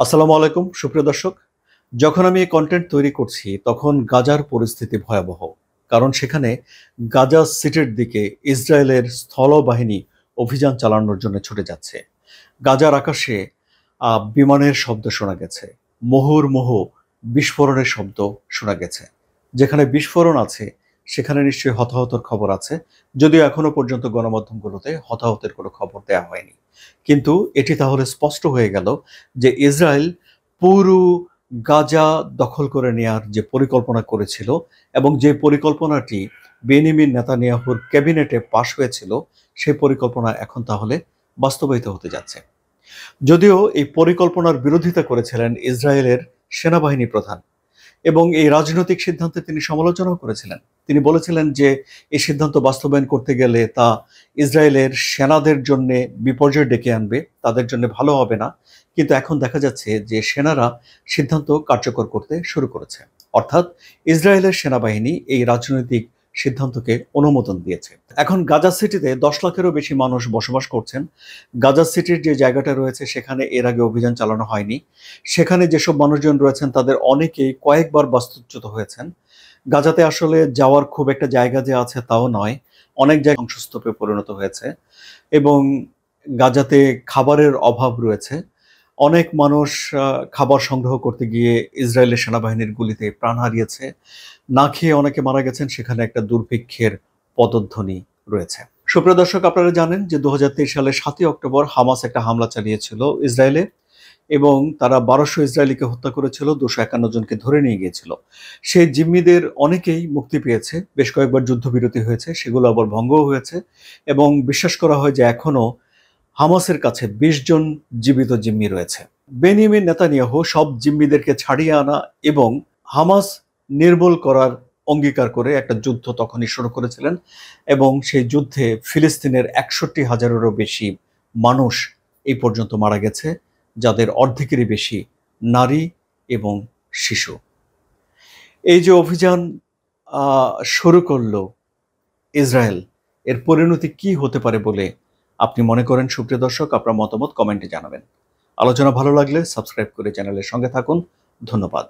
আসসালামু আলাইকুম সুপ্রিয় দর্শক। যখন আমি এই কন্টেন্ট তৈরি করছি তখন গাজার পরিস্থিতি ভয়াবহ। কারণ সেখানে গাজা সিটির দিকে ইসরায়েলের স্থলবাহিনী অভিযান চালানোর জন্য ছুটে যাচ্ছে। গাজার আকাশে বিমানের শব্দ শোনা গেছে, মুহুর্মুহু বিস্ফোরণের শব্দ শোনা গেছে। যেখানে বিস্ফোরণ আছে সেখানে নিশ্চয়ই হতাহতের খবর আছে, যদিও এখনো পর্যন্ত গণমাধ্যমগুলোতে হতাহতের কোনো খবর দেওয়া হয়নি। কিন্তু এটি তাহলে স্পষ্ট হয়ে গেল যে ইসরায়েল পুরো গাজা দখল করে নেয়ার যে পরিকল্পনা করেছিল এবং যে পরিকল্পনাটি বেনিয়ামিন নেতানিয়াহুর ক্যাবিনেটে পাশ হয়েছিল, সেই পরিকল্পনা এখন তাহলে বাস্তবায়িত হতে যাচ্ছে। যদিও এই পরিকল্পনার বিরোধিতা করেছিলেন ইসরায়েলের সেনাবাহিনী প্রধান এবং এই রাজনৈতিক সিদ্ধান্তে তিনি সমালোচনাও করেছিলেন। তিনি বলেছিলেন যে এই সিদ্ধান্ত বাস্তবায়ন করতে গেলে তা ইসরায়েলের সেনাদের জন্য বিপর্যয় ডেকে আনবে, তাদের জন্য ভালো হবে না। কিন্তু এখন দেখা যাচ্ছে যে সেনারা সিদ্ধান্ত কার্যকর করতে শুরু করেছে। অর্থাৎ ইসরায়েলের সেনাবাহিনী এই রাজনৈতিক সিদ্ধান্তকে অনুমোদন দিয়েছে। এখন গাজা সিটিতে 10 লাখেরও বেশি মানুষ বসবাস করছেন। গাজা সিটির যে জায়গাটা রয়েছে সেখানে এর আগে অভিযান চালানো হয়নি। সেখানে যেসব মানুষজন রয়েছেন তাদের অনেকেই কয়েকবার বাস্তুচ্যুত হয়েছেন। গাজাতে আসলে যাওয়ার খুব একটা জায়গা যে আছে তাও নয়, অনেক জায়গা ধ্বংসস্তূপে পরিণত হয়েছে এবং গাজাতে খাবারের অভাব রয়েছে। অনেক মানুষ খাবার সংগ্রহ করতে গিয়ে ইসরায়েলের সেনাবাহিনীর গুলিতে প্রাণ হারিয়েছে। না খেয়ে অনেকে মারা গেছেন, সেখানে একটা দুর্ভিক্ষের পদধ্বনি রয়েছে। সুপ্রিয় দর্শক, আপনারা জানেন যে 2023 সালের 7ই অক্টোবর হামাস একটা হামলা চালিয়েছিল ইসরায়েলে এবং তারা 1200 ইসরায়েলিকে হত্যা করেছিল, 251 জনকে ধরে নিয়ে গিয়েছিল। সেই জিম্মিদের অনেকেই মুক্তি পেয়েছে, বেশ কয়েকবার যুদ্ধবিরতি হয়েছে, সেগুলো আবার ভঙ্গও হয়েছে এবং বিশ্বাস করা হয় যে এখনো হামাসের কাছে 20 জন জীবিত জিম্মি রয়েছে। বেনিয়ামিন নেতানিয়াহু সব জিম্মিদেরকে ছাড়িয়ে আনা এবং হামাস নির্মূল করার অঙ্গীকার করে একটা যুদ্ধ তখনই শুরু করেছিলেন এবং সেই যুদ্ধে ফিলিস্তিনের 61,000-এরও বেশি মানুষ এই পর্যন্ত মারা গেছে, যাদের অর্ধেকেরই বেশি নারী এবং শিশু। এই যে অভিযান শুরু করলো ইসরায়েল, এর পরিণতি কি হতে পারে বলে আপনি মনে করেন? সুপ্রিয় দর্শক, আপনার মতামত কমেন্টে জানাবেন। আলোচনা ভালো লাগলে সাবস্ক্রাইব করে চ্যানেলের সঙ্গে থাকুন। ধন্যবাদ।